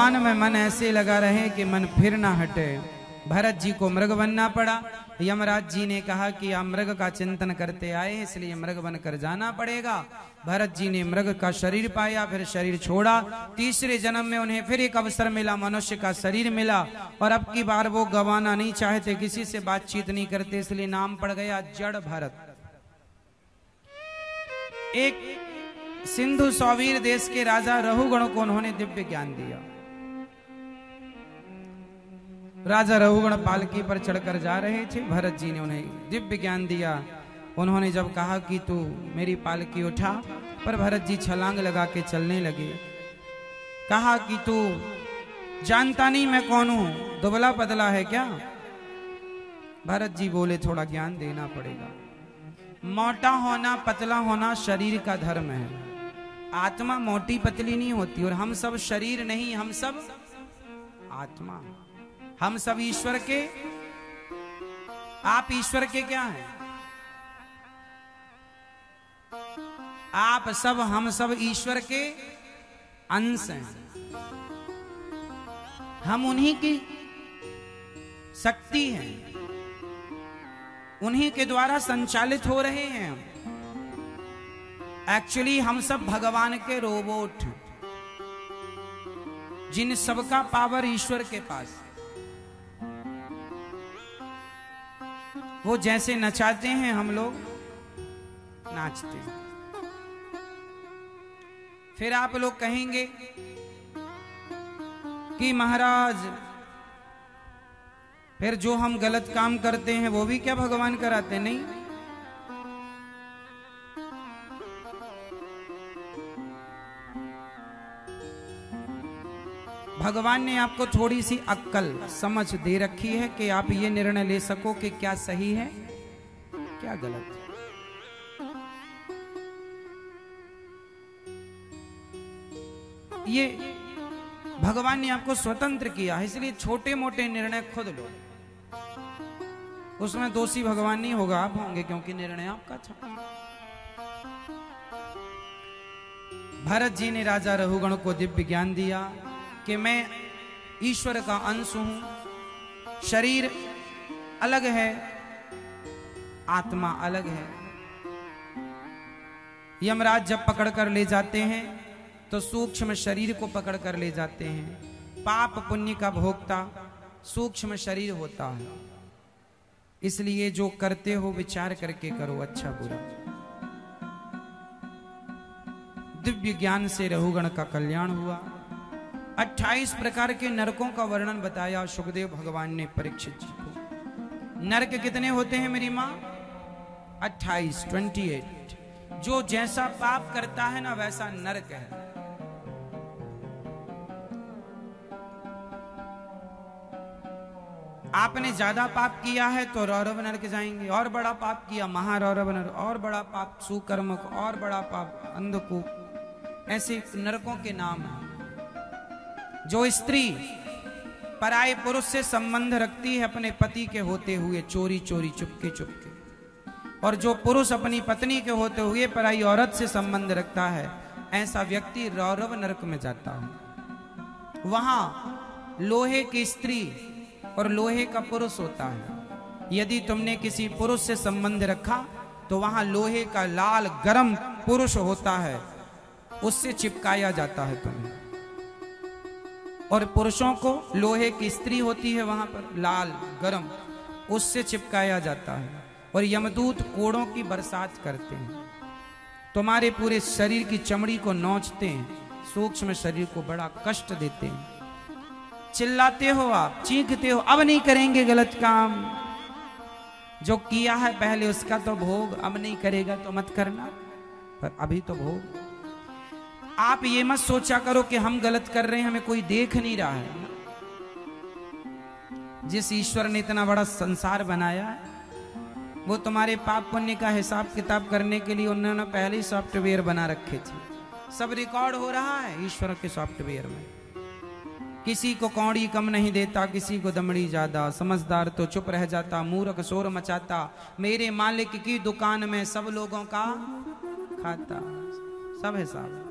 भगवान में मन ऐसे लगा रहे कि मन फिर ना हटे। भरत जी को मृग बनना पड़ा। यमराज जी ने कहा कि आप मृग का चिंतन करते आए हैं, इसलिए मृग बनकर जाना पड़ेगा। भरत जी ने मृग का शरीर पाया, फिर शरीर छोड़ा। तीसरे जन्म में उन्हें फिर एक अवसर मिला, मनुष्य का शरीर मिला। और अब की बार वो गंवाना नहीं चाहते, किसी से बातचीत नहीं करते, इसलिए नाम पड़ गया जड़ भरत। एक सिंधु सौवीर देश के राजा रहुगण को उन्होंने दिव्य ज्ञान दिया। राजा रहुगण पालकी पर चढ़कर जा रहे थे, भरत जी ने उन्हें दिव्य ज्ञान दिया। उन्होंने जब कहा कि तू मेरी पालकी उठा, पर भरत जी छलांग लगा के चलने लगे। कहा कि तू जानता नहीं मैं कौन हूं, दुबला पतला है क्या? भरत जी बोले थोड़ा ज्ञान देना पड़ेगा। मोटा होना पतला होना शरीर का धर्म है। आत्मा मोटी पतली नहीं होती, और हम सब शरीर नहीं, हम सब आत्मा, हम सब ईश्वर के। आप ईश्वर के क्या हैं? आप सब, हम सब ईश्वर के अंश हैं। हम उन्हीं की शक्ति हैं, उन्हीं के द्वारा संचालित हो रहे हैं। एक्चुअली हम सब भगवान के रोबोट, जिन सबका पावर ईश्वर के पास। वो जैसे नचाते हैं हम लोग नाचते हैं। फिर आप लोग कहेंगे कि महाराज फिर जो हम गलत काम करते हैं वो भी क्या भगवान कराते? नहीं, भगवान ने आपको थोड़ी सी अक्ल समझ दे रखी है कि आप ये निर्णय ले सको कि क्या सही है क्या गलत है। ये भगवान ने आपको स्वतंत्र किया है, इसलिए छोटे मोटे निर्णय खुद लो। उसमें दोषी भगवान नहीं होगा, आप होंगे, क्योंकि निर्णय आपका था। भरत जी ने राजा रहुगण को दिव्य ज्ञान दिया कि मैं ईश्वर का अंश हूं। शरीर अलग है, आत्मा अलग है। यमराज जब पकड़ कर ले जाते हैं तो सूक्ष्म शरीर को पकड़ कर ले जाते हैं। पाप पुण्य का भोक्ता सूक्ष्म शरीर होता है, इसलिए जो करते हो विचार करके करो, अच्छा बुरा। दिव्य ज्ञान से रहुगण का कल्याण हुआ। 28 प्रकार के नरकों का वर्णन बताया सुखदेव भगवान ने परीक्षित जी को। नरक कितने होते हैं मेरी माँ? 28। जो जैसा पाप करता है ना वैसा नरक है। आपने ज्यादा पाप किया है तो रौरव नरक जाएंगे, और बड़ा पाप किया महारौरव नरक, और बड़ा पाप सुकर्मक, और बड़ा पाप अंधकूप, ऐसे नरकों के नाम हैं। जो स्त्री पराये पुरुष से संबंध रखती है अपने पति के होते हुए, चोरी चोरी चुपके चुपके, और जो पुरुष अपनी पत्नी के होते हुए पराई औरत से संबंध रखता है, ऐसा व्यक्ति रौरव नरक में जाता है। वहां लोहे की स्त्री और लोहे का पुरुष होता है। यदि तुमने किसी पुरुष से संबंध रखा तो वहां लोहे का लाल गरम पुरुष होता है, उससे चिपकाया जाता है तुम्हें। और पुरुषों को लोहे की स्त्री होती है वहां पर लाल गरम, उससे चिपकाया जाता है। और यमदूत कोड़ों की बरसात करते हैं, तुम्हारे पूरे शरीर की चमड़ी को नोचते हैं, सूक्ष्म शरीर को बड़ा कष्ट देते हैं। चिल्लाते हो आप, चीखते हो, अब नहीं करेंगे गलत काम। जो किया है पहले उसका तो भोग, अब नहीं करेगा तो मत करना, पर अभी तो भोग। आप ये मत सोचा करो कि हम गलत कर रहे हैं, हमें कोई देख नहीं रहा है। जिस ईश्वर ने इतना बड़ा संसार बनाया है, वो तुम्हारे पाप पुण्य का हिसाब किताब करने के लिए उन्होंने पहले ही सॉफ्टवेयर बना रखे थे। सब रिकॉर्ड हो रहा है ईश्वर के सॉफ्टवेयर में। किसी को कौड़ी कम नहीं देता, किसी को दमड़ी ज्यादा। समझदार तो चुप रह जाता, मूर्ख शोर मचाता। मेरे मालिक की दुकान में सब लोगों का खाता, सब हिसाब।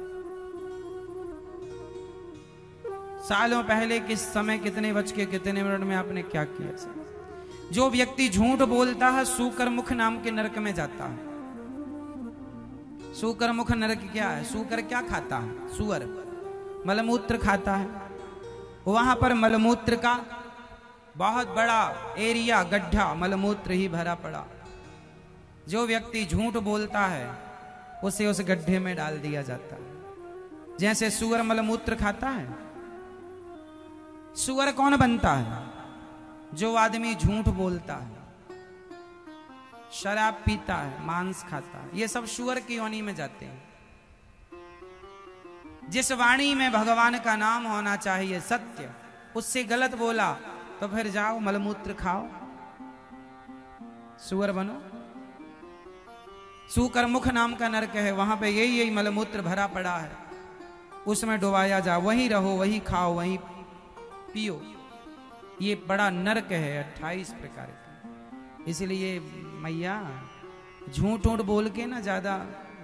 सालों पहले किस समय कितने बज के कितने मिनट में आपने क्या किया। जो व्यक्ति झूठ बोलता है सूकर मुख नाम के नरक में जाता है। सूकर मुख नरक क्या है? सूकर क्या खाता है? सुअर मलमूत्र खाता है। वहां पर मलमूत्र का बहुत बड़ा एरिया, गड्ढा मलमूत्र ही भरा पड़ा। जो व्यक्ति झूठ बोलता है उसे उस गड्ढे में डाल दिया जाता है। जैसे सुअर मलमूत्र खाता है, सुअर कौन बनता है? जो आदमी झूठ बोलता है, शराब पीता है, मांस खाता है, ये सब सुअर की योनि में जाते हैं। जिस वाणी में भगवान का नाम होना चाहिए, सत्य, उससे गलत बोला तो फिर जाओ मलमूत्र खाओ, सुअर बनो। सूकर मुख नाम का नरक है, वहां पे यही मलमूत्र भरा पड़ा है, उसमें डुबाया जा, वहीं रहो, वहीं खाओ, वहीं पियो। ये बड़ा नरक है 28 प्रकार का। इसलिए मैया झूठ ऊठ बोल के ना ज्यादा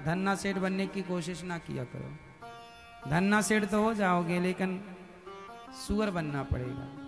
धन्ना सेठ बनने की कोशिश ना किया करो। धन्ना सेठ तो हो जाओगे लेकिन सुअर बनना पड़ेगा।